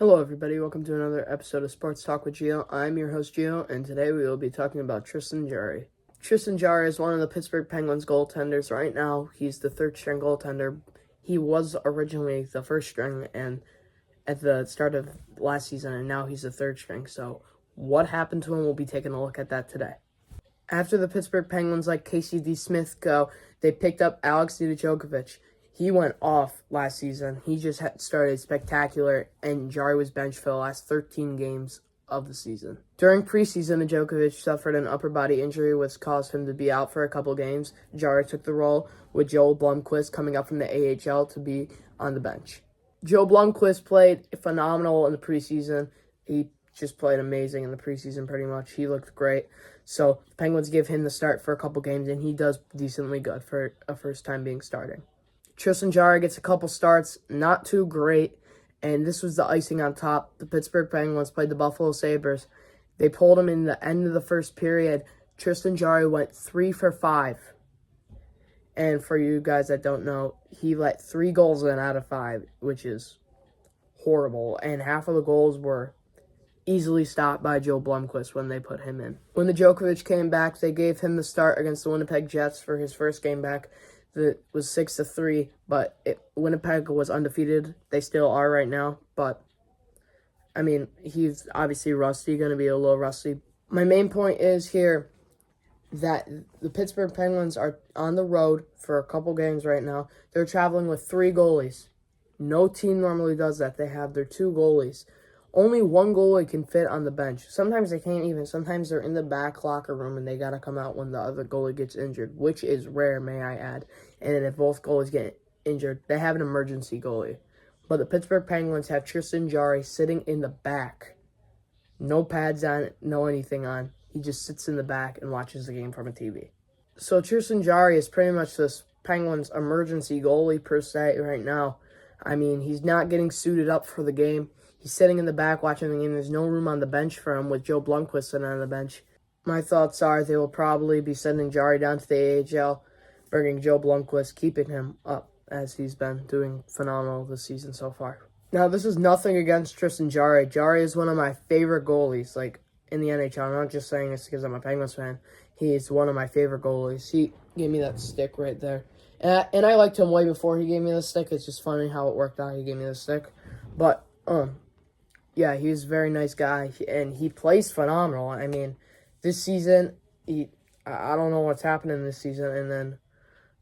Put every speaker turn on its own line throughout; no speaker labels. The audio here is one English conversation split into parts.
Hello everybody, welcome to another episode of Sports Talk with Gio. I'm your host Gio, and today we will be talking about Tristan Jarry. Tristan Jarry is one of the Pittsburgh Penguins goaltenders. Right now, he's the third string goaltender. He was originally the first string and at the start of last season, and now he's the third string. So what happened to him, we'll be taking a look at that today. After the Pittsburgh Penguins let Casey D. Smith go, they picked up Alex Nedeljkovic. He went off last season. He just started spectacular, and Jarry was benched for the last 13 games of the season. During preseason, Nedeljkovic suffered an upper body injury, which caused him to be out for a couple games. Jarry took the role, with Joel Blomqvist coming up from the AHL to be on the bench. Joe Blomqvist played phenomenal in the preseason. He just played amazing in the preseason pretty much. He looked great. So the Penguins give him the start for a couple games, and he does decently good for a first time being starting. Tristan Jarry gets a couple starts, not too great, and this was the icing on top. The Pittsburgh Penguins played the Buffalo Sabres. They pulled him in the end of the first period. Tristan Jarry went 3 for 5. And for you guys that don't know, he let 3 goals in out of 5, which is horrible. And half of the goals were easily stopped by Joe Blomqvist when they put him in. When Nedeljkovic came back, they gave him the start against the Winnipeg Jets for his first game back. It was 6-3, but Winnipeg was undefeated. They still are right now, but I mean, he's obviously rusty, going to be a little rusty. My main point is here that the Pittsburgh Penguins are on the road for a couple games right now. They're traveling with 3 goalies. No team normally does that. They have their 2 goalies. Only one goalie can fit on the bench. Sometimes they can't even. Sometimes they're in the back locker room and they got to come out when the other goalie gets injured, which is rare, may I add. And then if both goalies get injured, they have an emergency goalie. But the Pittsburgh Penguins have Tristan Jarry sitting in the back. No pads on, no anything on. He just sits in the back and watches the game from a TV. So Tristan Jarry is pretty much this Penguins emergency goalie per se right now. I mean, he's not getting suited up for the game. He's sitting in the back watching the game. There's no room on the bench for him with Joe Blomqvist sitting on the bench. My thoughts are they will probably be sending Jarry down to the AHL, bringing Joe Blomqvist, keeping him up as he's been doing phenomenal this season so far. Now, this is nothing against Tristan Jarry. Jarry is one of my favorite goalies, in the NHL. I'm not just saying this because I'm a Penguins fan. He's one of my favorite goalies. He gave me that stick right there. And I liked him way before he gave me the stick. It's just funny how it worked out. He gave me the stick. But, yeah, he's a very nice guy, and he plays phenomenal. I mean, this season, I don't know what's happening this season, and then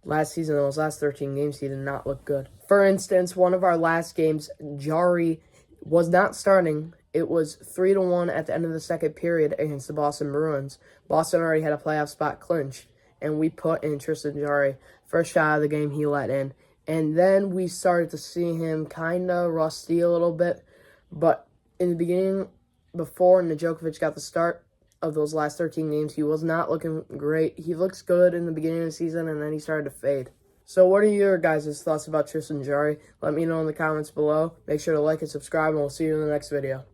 last season, those last 13 games, he did not look good. For instance, one of our last games, Jarry was not starting. It was 3-1 at the end of the second period against the Boston Bruins. Boston already had a playoff spot clinched, and we put in Tristan Jarry. First shot of the game he let in, and then we started to see him kind of rusty a little bit, but in the beginning, before Nedeljkovic got the start of those last 13 games, he was not looking great. He looks good in the beginning of the season, and then he started to fade. So what are your guys' thoughts about Tristan Jarry? Let me know in the comments below. Make sure to like and subscribe, and we'll see you in the next video.